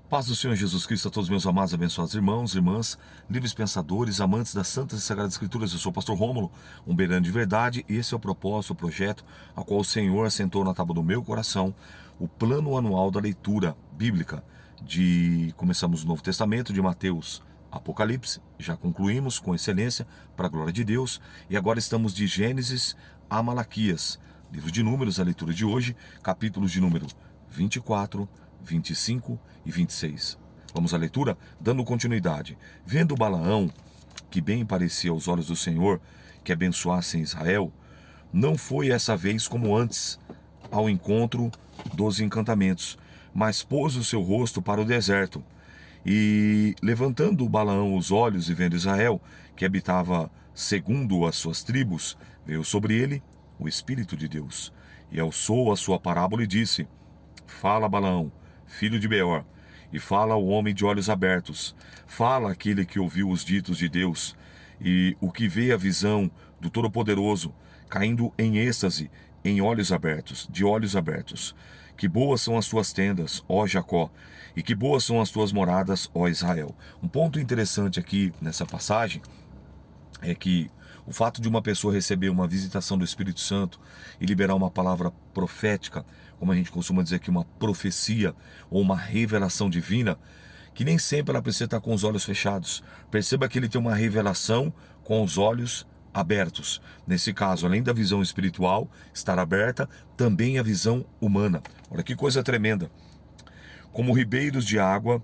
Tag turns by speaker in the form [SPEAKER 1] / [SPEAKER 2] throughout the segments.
[SPEAKER 1] Paz do Senhor Jesus Cristo a todos meus amados e abençoados irmãos, irmãs, livres pensadores, amantes das Santas e Sagradas Escrituras. Eu sou o pastor Rômulo, um beirante de verdade, e esse é o propósito, o projeto, ao qual o Senhor assentou na tábua do meu coração, o plano anual da leitura bíblica. Começamos o Novo Testamento, de Mateus, Apocalipse, já concluímos com excelência, para a glória de Deus, e agora estamos de Gênesis a Malaquias, livro de Números, a leitura de hoje, capítulos de número 24, 25 e 26. Vamos à leitura, dando continuidade. Vendo Balaão, que bem parecia aos olhos do Senhor, que abençoasse Israel, não foi essa vez como antes, ao encontro dos encantamentos, mas pôs o seu rosto para o deserto. E, levantando Balaão os olhos e vendo Israel, que habitava segundo as suas tribos, veio sobre ele o Espírito de Deus, e alçou a sua parábola e disse: Fala, Balaão, filho de Beor, e fala ao homem de olhos abertos, fala aquele que ouviu os ditos de Deus, e o que vê a visão do Todo-Poderoso, caindo em êxtase, em olhos abertos, de olhos abertos. Que boas são as tuas tendas, ó Jacó, e que boas são as tuas moradas, ó Israel. Um ponto interessante aqui nessa passagem é que o fato de uma pessoa receber uma visitação do Espírito Santo e liberar uma palavra profética, como a gente costuma dizer aqui, uma profecia ou uma revelação divina, que nem sempre ela precisa estar com os olhos fechados. Perceba que ele tem uma revelação com os olhos abertos. Nesse caso, além da visão espiritual estar aberta, também a visão humana. Olha que coisa tremenda. Como ribeiros de água,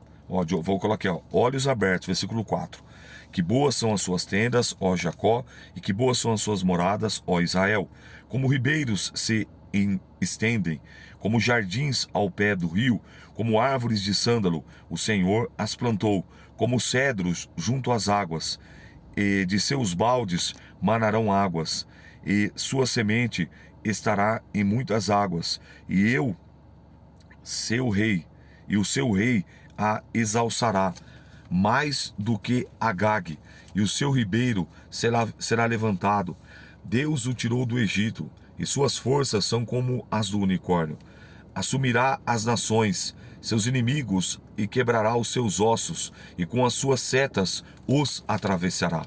[SPEAKER 1] vou colocar aqui, olhos abertos, versículo 4. Que boas são as suas tendas, ó Jacó, e que boas são as suas moradas, ó Israel. Como ribeiros se estendem, como jardins ao pé do rio, como árvores de sândalo, o Senhor as plantou, como cedros junto às águas, e de seus baldes manarão águas, e sua semente estará em muitas águas, e o seu rei a exalçará, mais do que Agag, e o seu ribeiro será levantado. Deus o tirou do Egito, e suas forças são como as do unicórnio. Assumirá as nações, seus inimigos, e quebrará os seus ossos, e com as suas setas os atravessará.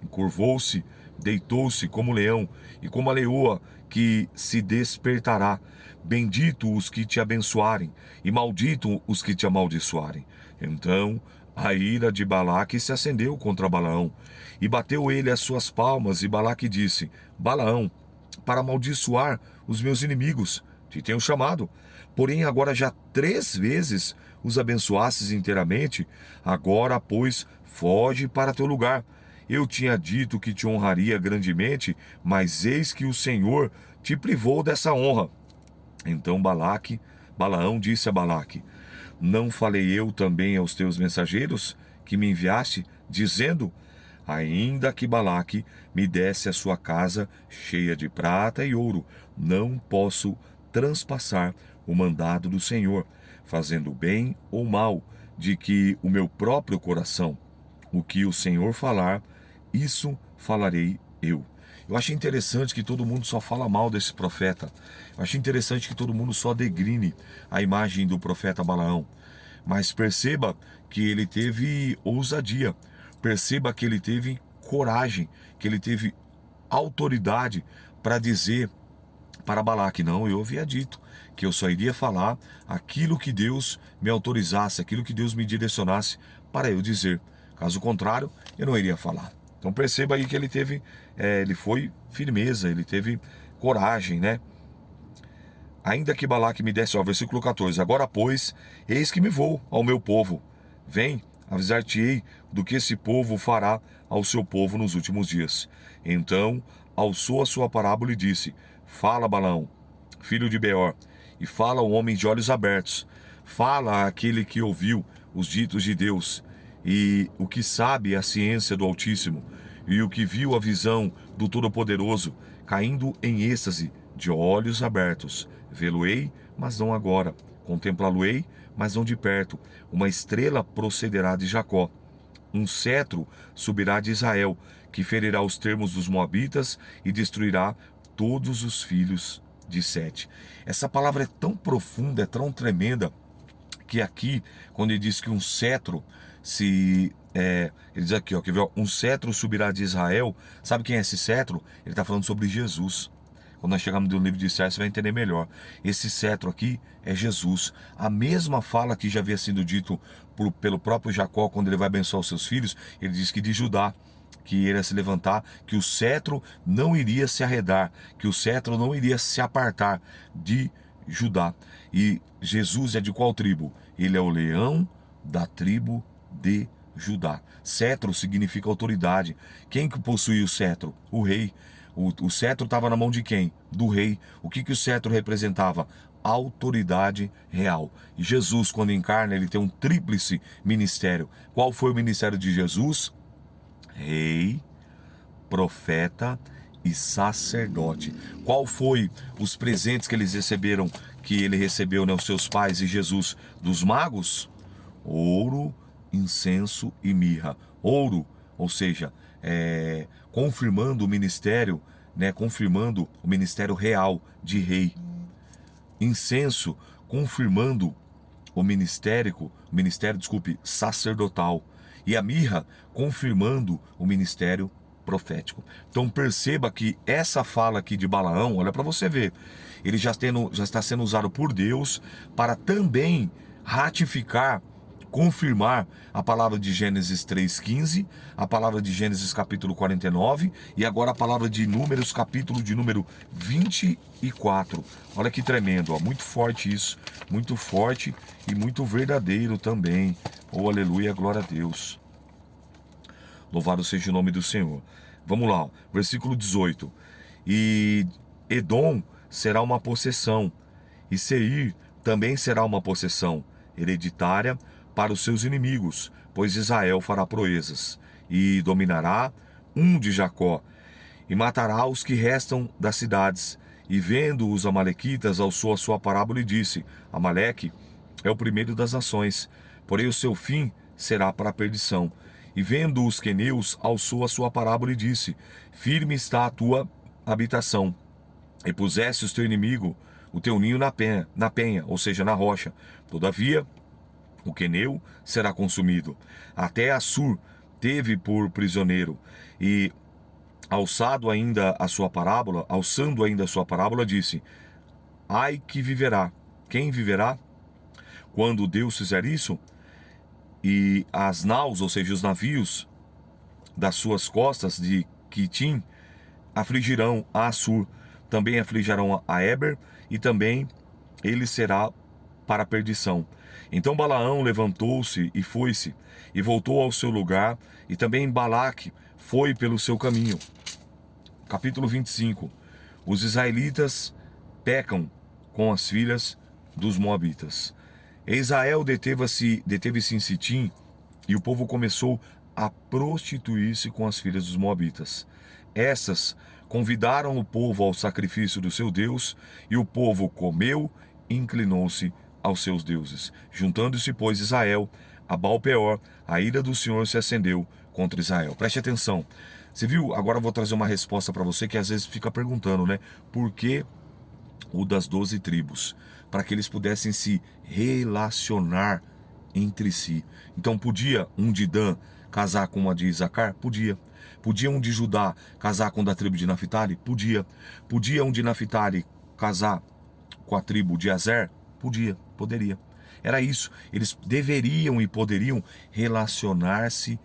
[SPEAKER 1] Encurvou-se, deitou-se como leão, e como a leoa que se despertará. Bendito os que te abençoarem, e maldito os que te amaldiçoarem. Então a ira de Balaque se acendeu contra Balaão, e bateu ele as suas palmas, e Balaque disse: Balaão, para amaldiçoar os meus inimigos, te tenho chamado. Porém agora já 3 vezes os abençoastes inteiramente, agora, pois, foge para teu lugar. Eu tinha dito que te honraria grandemente, mas eis que o Senhor te privou dessa honra. Então Balaão disse a Balaque: Não falei eu também aos teus mensageiros que me enviaste, dizendo: Ainda que Balaque me desse a sua casa cheia de prata e ouro, não posso transpassar o mandado do Senhor, fazendo bem ou mal, de que o meu próprio coração, o que o Senhor falar, isso falarei eu. Eu acho interessante que todo mundo só fala mal desse profeta. Eu acho interessante que todo mundo só degrine a imagem do profeta Balaão. Mas perceba que ele teve ousadia. Perceba que ele teve coragem, que ele teve autoridade para dizer para Balaque: não, eu havia dito que eu só iria falar aquilo que Deus me autorizasse, aquilo que Deus me direcionasse para eu dizer. Caso contrário, eu não iria falar. Então perceba aí que ele foi firmeza, ele teve coragem, né? Ainda que Balaque me desse, versículo 14, agora pois, eis que me vou ao meu povo. Vem, avisar-te-ei do que esse povo fará ao seu povo nos últimos dias. Então alçou a sua parábola e disse: Fala, Balaão, filho de Beor, e fala ao homem de olhos abertos. Fala àquele que ouviu os ditos de Deus, e o que sabe a ciência do Altíssimo, e o que viu a visão do Todo-Poderoso, caindo em êxtase, de olhos abertos. Vê-lo-ei, mas não agora. Contemplá-lo-ei, mas não de perto. Uma estrela procederá de Jacó. Um cetro subirá de Israel, que ferirá os termos dos moabitas e destruirá todos os filhos de Sete. Essa palavra é tão profunda, é tão tremenda, que aqui, quando ele diz que um cetro ele diz aqui, ó, quer ver, ó, um cetro subirá de Israel. Sabe quem é esse cetro? Ele está falando sobre Jesus. Quando nós chegarmos no livro de Esther, você vai entender melhor. Esse cetro aqui é Jesus. A mesma fala que já havia sido dito pelo próprio Jacó, quando ele vai abençoar os seus filhos, ele diz que de Judá, que iria se levantar, que o cetro não iria se arredar, que o cetro não iria se apartar de Judá. E Jesus é de qual tribo? Ele é o leão da tribo de Judá. Cetro significa autoridade. Quem que possui o cetro? O rei. O cetro estava na mão de quem? Do rei. O que o cetro representava? Autoridade real. E Jesus, quando encarna, ele tem um tríplice ministério. Qual foi o ministério de Jesus? Rei, profeta e sacerdote. Qual foi os presentes que eles receberam, que ele recebeu, né, os seus pais e Jesus? Dos magos? Ouro, incenso e mirra. Ouro, ou seja, confirmando o ministério, né, confirmando o ministério real de rei. Incenso, confirmando o ministério, sacerdotal. E a mirra, confirmando o ministério profético. Então perceba que essa fala aqui de Balaão, olha para você ver, ele já está sendo usado por Deus para também ratificar, confirmar a palavra de Gênesis 3,15, a palavra de Gênesis capítulo 49 e agora a palavra de Números, capítulo de número 24. Olha que tremendo, ó, muito forte isso, muito forte e muito verdadeiro também. Oh, aleluia, glória a Deus. Louvado seja o nome do Senhor. Vamos lá, ó, versículo 18. E Edom será uma possessão, e Seir também será uma possessão hereditária para os seus inimigos, pois Israel fará proezas, e dominará de Jacó, e matará os que restam das cidades. E vendo os amalequitas, alçou a sua parábola e disse: Amaleque é o primeiro das nações, porém o seu fim será para a perdição. E vendo os queneus, alçou a sua parábola e disse: Firme está a tua habitação, e puseste o teu inimigo, o teu ninho na penha, ou seja, na rocha. Todavia, o queneu será consumido. Até Assur teve por prisioneiro, e alçando ainda a sua parábola, disse: Ai que viverá. Quem viverá? Quando Deus fizer isso, e as naus, ou seja, os navios das suas costas de Quitim, afligirão a Assur, também afligirão a Eber, e também ele será para a perdição. Então Balaão levantou-se e foi-se, e voltou ao seu lugar, e também Balaque foi pelo seu caminho. Capítulo 25. Os israelitas pecam com as filhas dos moabitas. Israel deteve-se em Sitim, e o povo começou a prostituir-se com as filhas dos moabitas. Essas convidaram o povo ao sacrifício do seu Deus, e o povo comeu e inclinou-se aos seus deuses. Juntando-se, pois, Israel a Baal-peor, a ira do Senhor se acendeu contra Israel. Preste atenção. Você viu? Agora eu vou trazer uma resposta para você que às vezes fica perguntando, né? Por que o das 12 tribos? Para que eles pudessem se relacionar entre si. Então podia um de Dan casar com uma de Isacar? Podia. Podia um de Judá casar com a da tribo de Naphtali? Podia. Podia um de Naphtali casar com a tribo de Azer? Poderia. Era isso. Eles deveriam e poderiam relacionar-se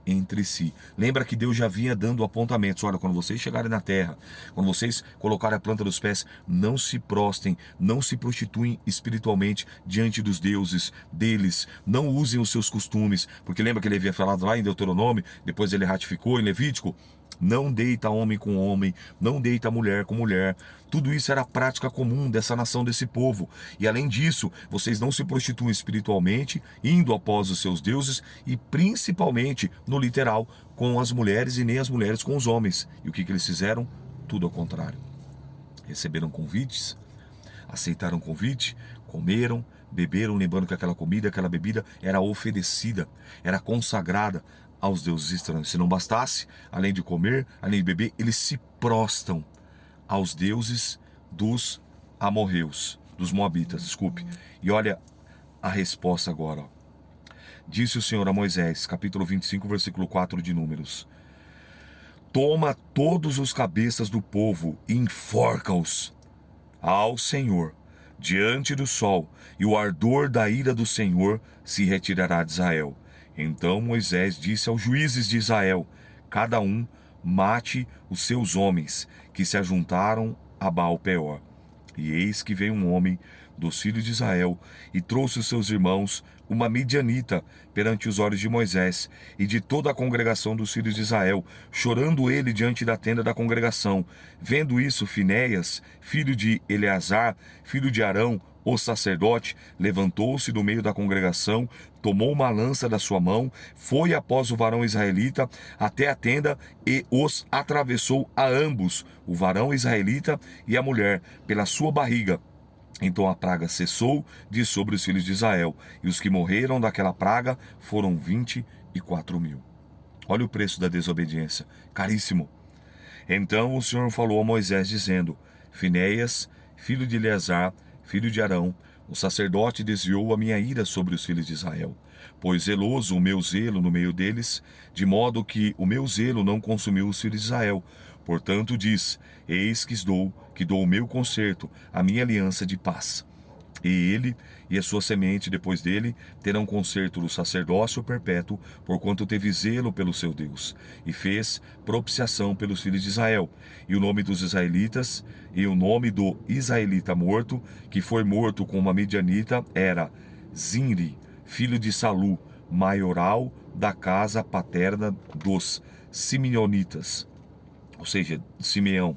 [SPEAKER 1] entre si. Lembra que Deus já vinha dando apontamentos. Olha, quando vocês chegarem na terra, quando vocês colocarem a planta dos pés, não se prostem, não se prostituem espiritualmente diante dos deuses deles, não usem os seus costumes, porque lembra que ele havia falado lá em Deuteronômio, depois ele ratificou em Levítico: não deita homem com homem, não deita mulher com mulher. Tudo isso era a prática comum dessa nação, desse povo. E além disso, vocês não se prostituem espiritualmente, indo após os seus deuses, e principalmente, no literal, com as mulheres, e nem as mulheres com os homens. E o que eles fizeram? Tudo ao contrário. Receberam convites, aceitaram convite, comeram, beberam, lembrando que aquela comida, aquela bebida era oferecida, era consagrada aos deuses estranhos. Se não bastasse, além de comer, além de beber, eles se prostam aos deuses dos amorreus, dos moabitas, desculpe. E olha a resposta agora. Ó. Disse o Senhor a Moisés, capítulo 25, versículo 4 de Números: toma todos os cabeças do povo e enforca-os ao Senhor diante do sol, e o ardor da ira do Senhor se retirará de Israel. Então Moisés disse aos juízes de Israel: cada um mate os seus homens que se ajuntaram a Baal-Peor. E eis que veio um homem dos filhos de Israel e trouxe os seus irmãos, uma midianita, perante os olhos de Moisés e de toda a congregação dos filhos de Israel, chorando ele diante da tenda da congregação. Vendo isso, Finéias, filho de Eleazar, filho de Arão, o sacerdote, levantou-se do meio da congregação, tomou uma lança da sua mão, foi após o varão israelita até a tenda e os atravessou a ambos, o varão israelita e a mulher, pela sua barriga. Então a praga cessou de sobre os filhos de Israel, e os que morreram daquela praga foram 24.000. Olha o preço da desobediência, caríssimo. Então o Senhor falou a Moisés, dizendo: Finéias, filho de Eleazar, filho de Arão, o sacerdote, desviou a minha ira sobre os filhos de Israel, pois zeloso o meu zelo no meio deles, de modo que o meu zelo não consumiu os filhos de Israel. Portanto diz: eis que dou o meu conserto, a minha aliança de paz. E ele e a sua semente depois dele terão conserto do sacerdócio perpétuo, porquanto teve zelo pelo seu Deus, e fez propiciação pelos filhos de Israel. E o nome dos israelitas, e o nome do israelita morto, que foi morto com uma midianita, era Zinri, filho de Salu, maioral da casa paterna dos Simeonitas, ou seja, Simeão.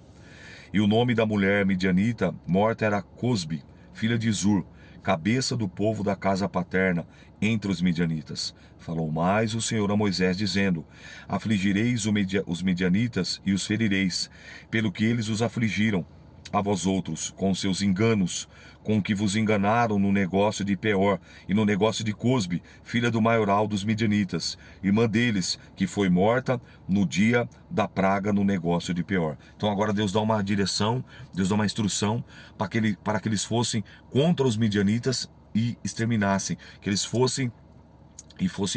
[SPEAKER 1] E o nome da mulher midianita morta era Cosbi, filha de Zur, cabeça do povo da casa paterna entre os midianitas. Falou mais o Senhor a Moisés, dizendo: afligireis os midianitas e os ferireis, pelo que eles os afligiram, a vós outros, com seus enganos, com que vos enganaram no negócio de Peor e no negócio de Cosbi, filha do maioral dos midianitas, irmã deles, que foi morta no dia da praga no negócio de Peor. Então agora Deus dá uma direção, Deus dá uma instrução para que eles fossem contra os midianitas e exterminassem, que eles fossem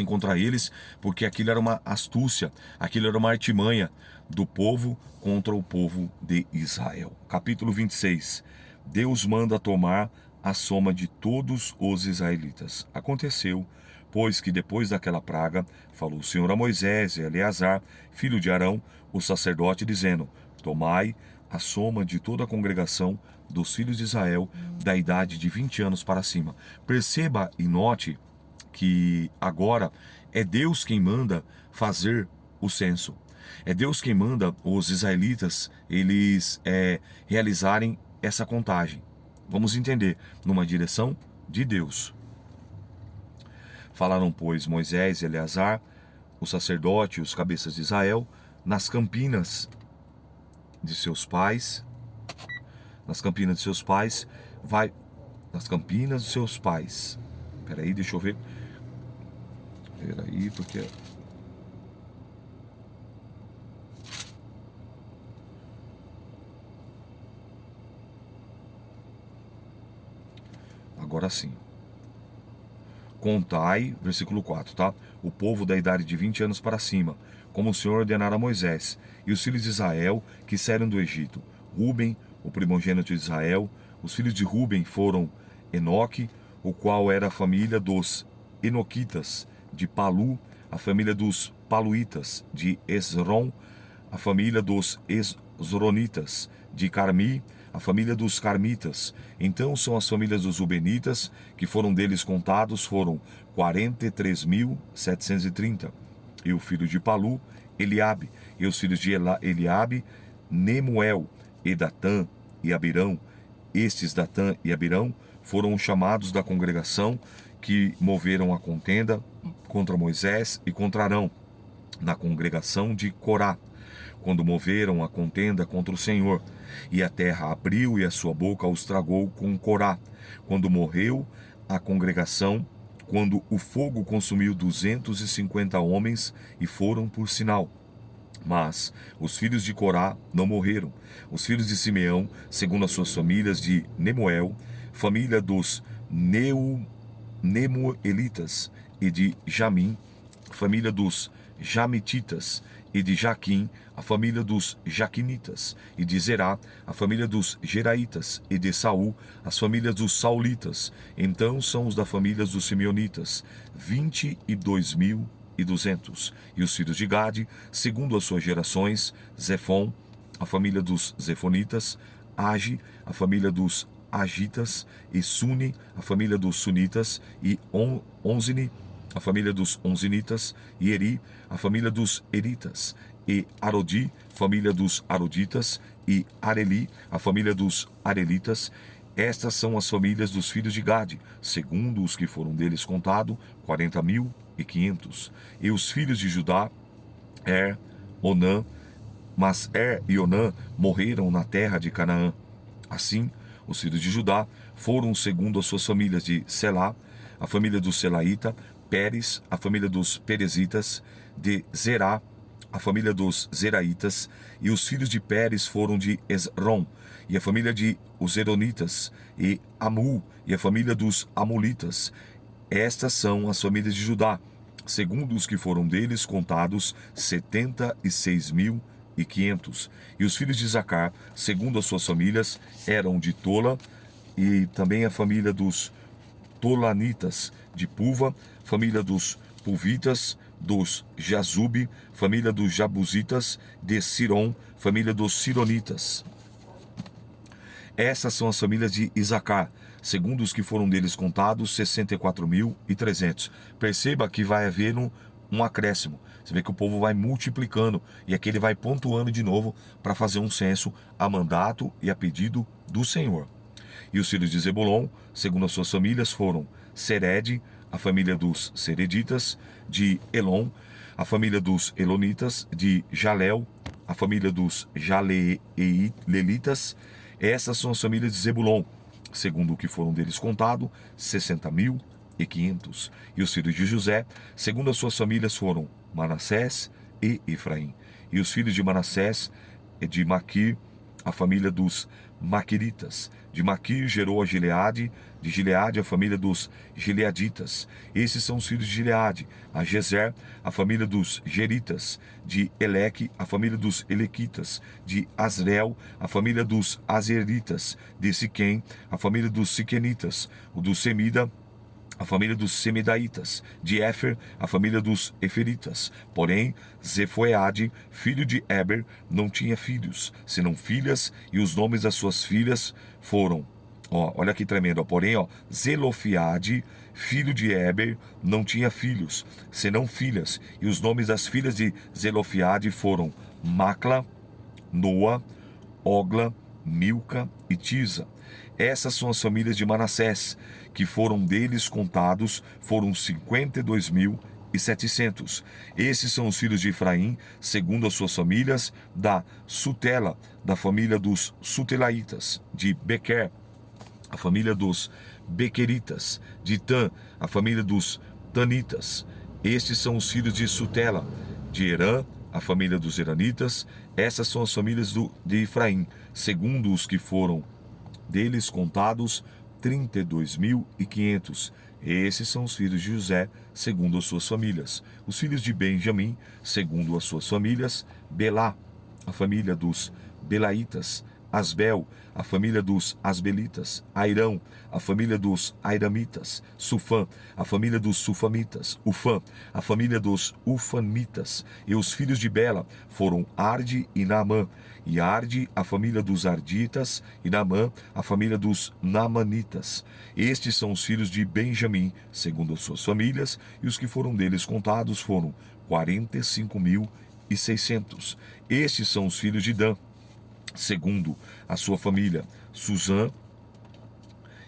[SPEAKER 1] contra eles, porque aquilo era uma astúcia, aquilo era uma artimanha do povo contra o povo de Israel. Capítulo 26. Deus manda tomar a soma de todos os israelitas. Aconteceu, pois que depois daquela praga, falou o Senhor a Moisés e a Eleazar, filho de Arão, o sacerdote, dizendo: tomai a soma de toda a congregação dos filhos de Israel, da idade de 20 anos para cima. Perceba e note que agora é Deus quem manda fazer o censo. É Deus quem manda os israelitas eles realizarem essa contagem. Vamos entender, numa direção de Deus. Falaram, pois, Moisés e Eleazar, o sacerdote e os cabeças de Israel, nas campinas de seus pais. Nas campinas de seus pais, nas campinas de seus pais. Peraí, deixa eu ver. Peraí, porque... Agora sim. Contai, versículo 4, tá? O povo da idade de 20 anos para cima, como o Senhor ordenara a Moisés, e os filhos de Israel que saíram do Egito. Ruben, o primogênito de Israel. Os filhos de Ruben foram Enoque, o qual era a família dos Enoquitas, de Palu, a família dos Paluitas, de Esrom, a família dos Esronitas, de Carmi, a família dos Carmitas. Então são as famílias dos Rubenitas, que foram deles contados, foram 43.730. E o filho de Palu, Eliabe. E os filhos de Eliabe, Nemuel, e Datã e Abirão. Estes Datã e Abirão foram os chamados da congregação que moveram a contenda contra Moisés e contra Arão, na congregação de Corá, quando moveram a contenda contra o Senhor. E a terra abriu e a sua boca os tragou com Corá, quando morreu a congregação, quando o fogo consumiu 250 homens e foram por sinal. Mas os filhos de Corá não morreram. Os filhos de Simeão, segundo as suas famílias, de Nemuel, família dos Nemuelitas, e de Jamim, a família dos Jamititas, e de Jaquim, a família dos Jaquinitas, e de Zerá, a família dos Geraitas, e de Saul, as famílias dos Saulitas. Então são os da família dos Simeonitas, 22.200. E os filhos de Gade, segundo as suas gerações, Zefon, a família dos Zefonitas, Age, a família dos Agitas, e Suni, a família dos Sunitas, e Onzini, a família dos Onzinitas, e Eri, a família dos Eritas, e Arodi, família dos Aroditas, e Areli, a família dos Arelitas. Estas são as famílias dos filhos de Gade, segundo os que foram deles contados, 40.500. E os filhos de Judá, Onã, mas e Onã morreram na terra de Canaã. Assim, os filhos de Judá foram segundo as suas famílias de Selá, a família dos Selaíta, Pérez, a família dos Perezitas, de Zerá, a família dos Zeraitas, e os filhos de Pérez foram de Esrom, e a família de os Zeronitas, e Amul, e a família dos Amulitas. Estas são as famílias de Judá, segundo os que foram deles contados, 76.500. E os filhos de Isacar, segundo as suas famílias, eram de Tola, e também a família dos Tolanitas, de Puva, família dos Puvitas, dos Jazube, família dos Jabuzitas, de Siron, família dos Sironitas. Essas são as famílias de Isacar, segundo os que foram deles contados, 64.300. Perceba que vai haver um acréscimo. Você vê que o povo vai multiplicando, e aqui ele vai pontuando de novo para fazer um censo a mandato e a pedido do Senhor. E os filhos de Zebulon, segundo as suas famílias, foram Sered, a família dos Sereditas, de Elon, a família dos Elonitas, de Jalel, a família dos Jaleelitas. Essas são as famílias de Zebulon, segundo o que foram deles contado, 60.500. E os filhos de José, segundo as suas famílias, foram Manassés e Efraim. E os filhos de Manassés, de Maquir, a família dos Maquiritas. De Maquir gerou a Gileade, de Gileade a família dos Gileaditas. Esses são os filhos de Gileade. A Gezer, a família dos Geritas. De Eleque, a família dos Elequitas. De Asrel, a família dos Azeritas. De Siquém, a família dos Siquenitas. O do Semida, a família dos Semidaitas, de Éfer, a família dos Eferitas. Porém, Zefoeade, filho de Eber, não tinha filhos, senão filhas, e os nomes das suas filhas foram, olha que tremendo, porém, Zelofiade, filho de Eber, não tinha filhos, senão filhas, e os nomes das filhas de Zelofiade foram Macla, Noa, Ogla, Milca e Tisa. Essas são as famílias de Manassés, que foram deles contados, foram 52.700. Esses são os filhos de Efraim, segundo as suas famílias, da Sutela, da família dos Sutelaitas, de Bequer, a família dos Bequeritas, de Tan, a família dos Tanitas. Estes são os filhos de Sutela, de Herã, a família dos Heranitas. Essas são as famílias de Efraim, segundo os que foram deles contados, 32.500. Esses são os filhos de José, segundo as suas famílias. Os filhos de Benjamim, segundo as suas famílias, Belá, a família dos Belaitas, Asbel, a família dos Asbelitas, Airão, a família dos Airamitas, Sufã, a família dos Sufamitas, Ufã, a família dos Ufamitas. E os filhos de Bela foram Arde e Naamã, e Arde, a família dos Arditas, e Naamã, a família dos Naamanitas. Estes são os filhos de Benjamim, segundo as suas famílias, e os que foram deles contados foram 45.600. Estes são os filhos de Dan, segundo a sua família, Suzã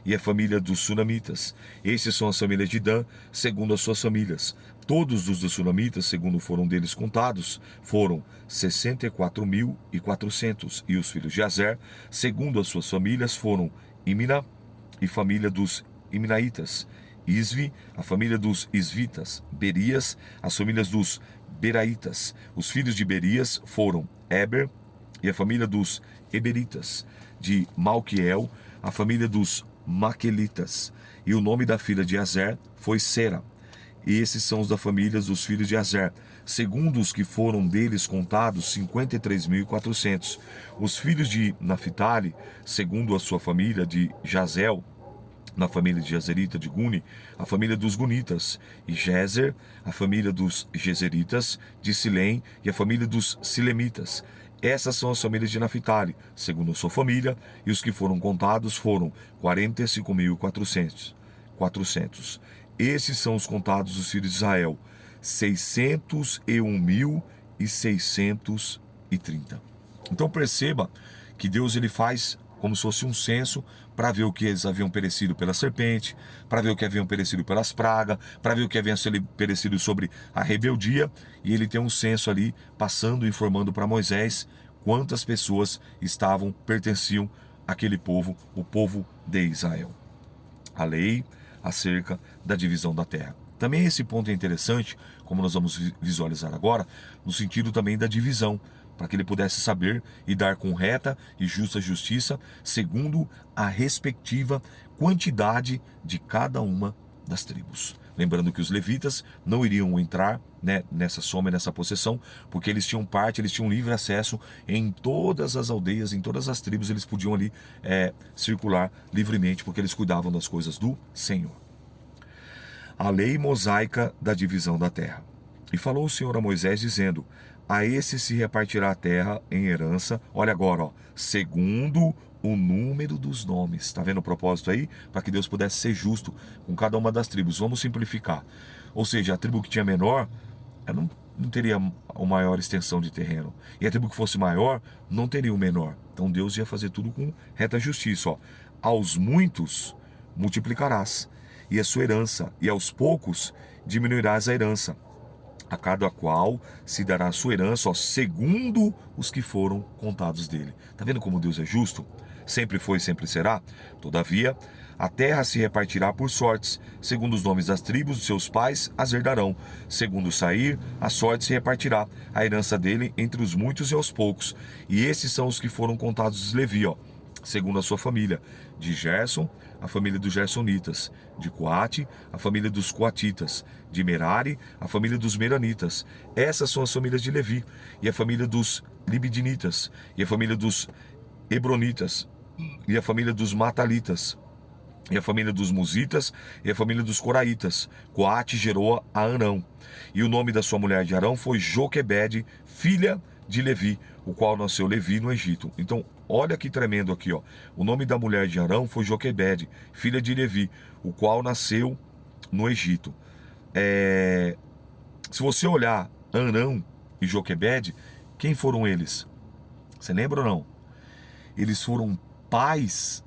[SPEAKER 1] e a família dos Sunamitas. Esses são as famílias de Dan, segundo as suas famílias. Todos os dos Sunamitas, segundo foram deles contados, foram 64.400. E os filhos de Azer, segundo as suas famílias, foram Imina e família dos Iminaitas, Isvi, a família dos Isvitas, Berias, as famílias dos Beraitas. Os filhos de Berias foram Eber e a família dos Eberitas, de Malquiel, a família dos Maquelitas. E o nome da filha de Azer foi Sera. E esses são os da família dos filhos de Azer. Segundo os que foram deles contados, 53.400. Os filhos de Naphtali, segundo a sua família de Jazel, na família de Jazerita de Guni, a família dos Gunitas, e Jezer, a família dos Jezeritas, de Silém, e a família dos Silemitas. Essas são as famílias de Naphtali, segundo a sua família, e os que foram contados foram 45.400. Esses são os contados dos filhos de Israel, 601.630. Então perceba que Deus ele faz como se fosse um censo para ver o que eles haviam perecido pela serpente, para ver o que haviam perecido pelas pragas, para ver o que haviam perecido sobre a rebeldia, e ele tem um censo ali passando e informando para Moisés quantas pessoas pertenciam àquele povo, o povo de Israel. A lei acerca da divisão da terra. Também esse ponto é interessante, como nós vamos visualizar agora, no sentido também da divisão, para que ele pudesse saber e dar com reta e justa justiça, segundo a respectiva quantidade de cada uma das tribos. Lembrando que os levitas não iriam entrar, né, nessa soma e nessa possessão, porque eles tinham livre acesso em todas as aldeias, em todas as tribos, eles podiam ali circular livremente, porque eles cuidavam das coisas do Senhor. A lei mosaica da divisão da terra. E falou o Senhor a Moisés, dizendo: a esse se repartirá a terra em herança, olha agora, segundo o número dos nomes. Está vendo o propósito aí? Para que Deus pudesse ser justo com cada uma das tribos. Vamos simplificar. Ou seja, a tribo que tinha menor, ela não teria uma maior extensão de terreno. E a tribo que fosse maior, não teria o menor. Então Deus ia fazer tudo com reta justiça. Aos muitos multiplicarás, e a sua herança, e aos poucos diminuirás a herança. A cada qual se dará a sua herança, segundo os que foram contados dele. Está vendo como Deus é justo? Sempre foi e sempre será. Todavia, a terra se repartirá por sortes, segundo os nomes das tribos dos seus pais as herdarão. Segundo sair, a sorte se repartirá, a herança dele entre os muitos e aos poucos. E esses são os que foram contados de Levi, segundo a sua família. De Gerson, a família dos Gersonitas. De Coate, a família dos Coatitas. De Merari, a família dos Meranitas. Essas são as famílias de Levi. E a família dos Libidinitas. E a família dos Hebronitas. E a família dos Matalitas. E a família dos Musitas. E a família dos Coraitas. Coate gerou a Arão. E o nome da sua mulher de Arão foi Joquebede, filha de Levi, o qual nasceu Levi no Egito. Então, olha que tremendo aqui, o nome da mulher de Arão foi Joquebede, filha de Levi, o qual nasceu no Egito. Se você olhar Arão e Joquebede, quem foram eles? Você lembra ou não? Eles foram pais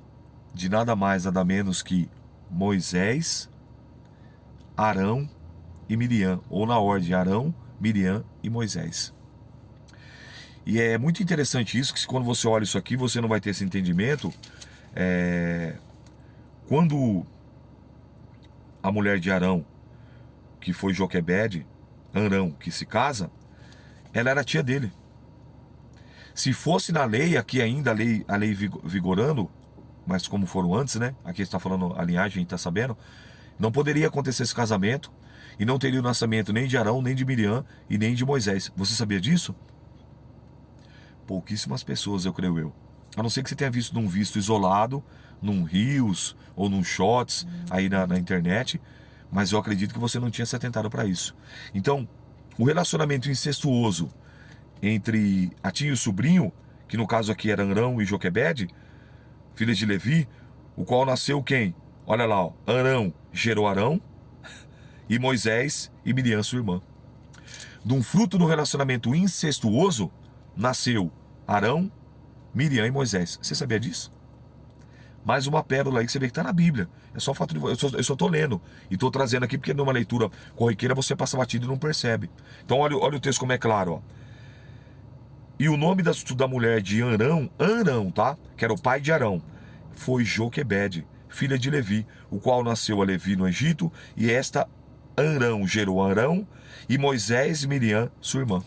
[SPEAKER 1] de nada mais, nada menos que Moisés, Arão e Miriam, ou na ordem Arão, Miriam e Moisés. E é muito interessante isso, que quando você olha isso aqui, você não vai ter esse entendimento. Quando a mulher de Arão, que foi Joquebede, Arão, que se casa, ela era tia dele. Se fosse na lei, aqui ainda a lei vigorando, mas como foram antes, né? Aqui está falando a linhagem, a gente está sabendo, não poderia acontecer esse casamento, e não teria o nascimento nem de Arão, nem de Miriam, e nem de Moisés. Você sabia disso? Pouquíssimas pessoas, eu creio eu. A não ser que você tenha visto num visto isolado, num Reels ou num Shots aí na internet, mas eu acredito que você não tinha se atentado para isso. Então, o relacionamento incestuoso entre a tia e o sobrinho, que no caso aqui era Arão e Joquebede, filhas de Levi, o qual nasceu quem? Olha lá, Arão gerou Arão e Moisés e Miriam, sua irmã. De um fruto do relacionamento incestuoso, nasceu Arão, Miriam e Moisés. Você sabia disso? Mais uma pérola aí que você vê que está na Bíblia. É só fato de... Eu só estou lendo e estou trazendo aqui porque numa leitura corriqueira você passa batido e não percebe. Então olha o texto como é claro. E o nome da mulher de Arão, tá? Que era o pai de Arão, foi Joquebede, filha de Levi, o qual nasceu a Levi no Egito, e esta Arão gerou Arão, e Moisés e Miriam, sua irmã.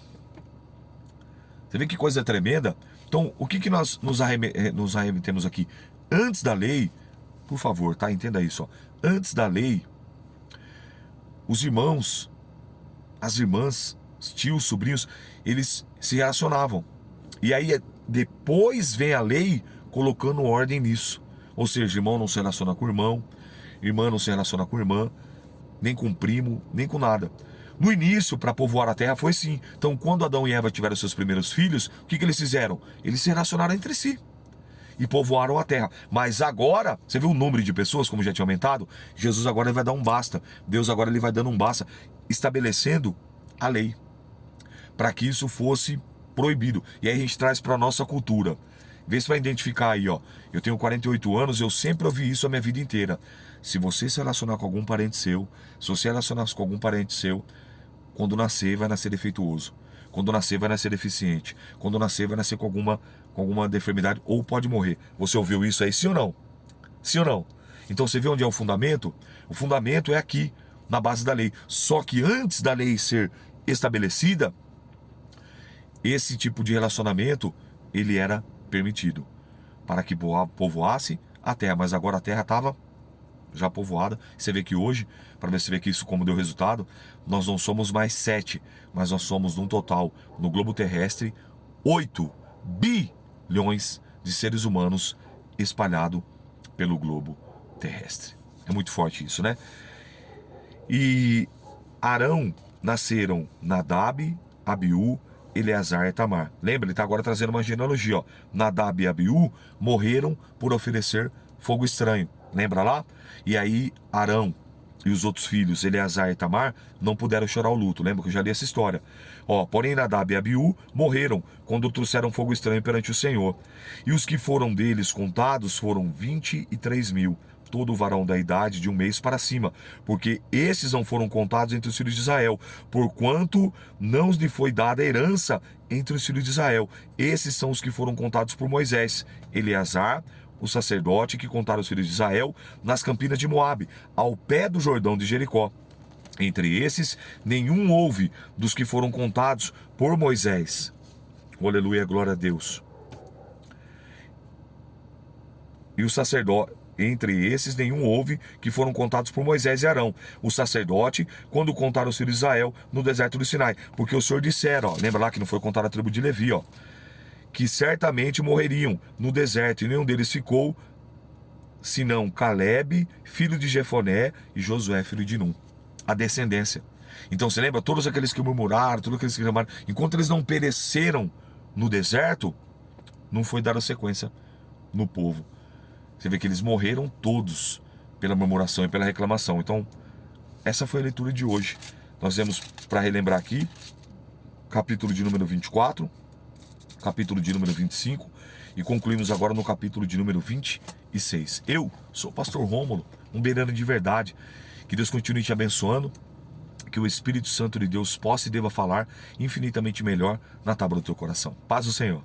[SPEAKER 1] Você vê que coisa tremenda? Então, o que nós nos arremetemos aqui? Antes da lei, por favor, tá? Entenda isso. antes da lei, os irmãos, as irmãs, os tios, sobrinhos, eles se relacionavam. E aí depois vem a lei colocando ordem nisso. Ou seja, irmão não se relaciona com irmão, irmã não se relaciona com irmã, nem com primo, nem com nada. No início, para povoar a terra, foi assim. Então, quando Adão e Eva tiveram seus primeiros filhos, o que eles fizeram? Eles se relacionaram entre si e povoaram a terra. Mas agora, você viu o número de pessoas, como já tinha aumentado? Jesus agora ele vai dar um basta. Deus agora ele vai dando um basta, estabelecendo a lei, para que isso fosse proibido. E aí a gente traz para a nossa cultura. Vê se vai identificar aí, ó. Eu tenho 48 anos, eu sempre ouvi isso a minha vida inteira. Se você se relacionar com algum parente seu, se você relacionar com algum parente seu, quando nascer vai nascer defeituoso. Quando nascer vai nascer deficiente. Quando nascer vai nascer com alguma deformidade ou pode morrer. Você ouviu isso aí, sim ou não? Sim ou não? Então você vê onde é o fundamento? O fundamento é aqui, na base da lei. Só que antes da lei ser estabelecida, esse tipo de relacionamento, ele era permitido para que povoasse a terra, mas agora a terra estava já povoada. Você vê que hoje, para você ver que isso como deu resultado, nós não somos mais 7, mas nós somos num total, no globo terrestre, 8 bilhões de seres humanos espalhados pelo globo terrestre. É muito forte isso, né? E Arão nasceram Nadab, Abiú, Eleazar e Tamar. Lembra? Ele está agora trazendo uma genealogia, ó. Nadab e Abiú morreram por oferecer fogo estranho. Lembra lá? E aí Arão e os outros filhos, Eleazar e Tamar, não puderam chorar o luto. Lembra que eu já li essa história? Ó, porém Nadab e Abiú morreram quando trouxeram fogo estranho perante o Senhor. E os que foram deles contados foram 23.000. Todo varão da idade de 1 mês para cima, porque esses não foram contados entre os filhos de Israel, porquanto não lhe foi dada herança entre os filhos de Israel. Esses são os que foram contados por Moisés, Eleazar, o sacerdote, que contaram os filhos de Israel nas campinas de Moabe, ao pé do Jordão de Jericó. Entre esses, nenhum houve dos que foram contados por Moisés. Aleluia, glória a Deus. E o sacerdote... Entre esses, nenhum houve que foram contados por Moisés e Arão, o sacerdote, quando contaram os filhos de Israel no deserto do Sinai. Porque o Senhor dissera, ó, lembra lá que não foi contada a tribo de Levi, ó, que certamente morreriam no deserto, e nenhum deles ficou, senão Caleb, filho de Jefoné, e Josué, filho de Num. A descendência. Então você lembra? Todos aqueles que murmuraram, todos aqueles que reclamaram, enquanto eles não pereceram no deserto, não foi dada sequência no povo. Você vê que eles morreram todos pela murmuração e pela reclamação. Então, essa foi a leitura de hoje. Nós vemos, para relembrar aqui, capítulo de número 24, capítulo de número 25 e concluímos agora no capítulo de número 26. Eu sou o pastor Rômulo, um beirano de verdade. Que Deus continue te abençoando, que o Espírito Santo de Deus possa e deva falar infinitamente melhor na tábua do teu coração. Paz do Senhor.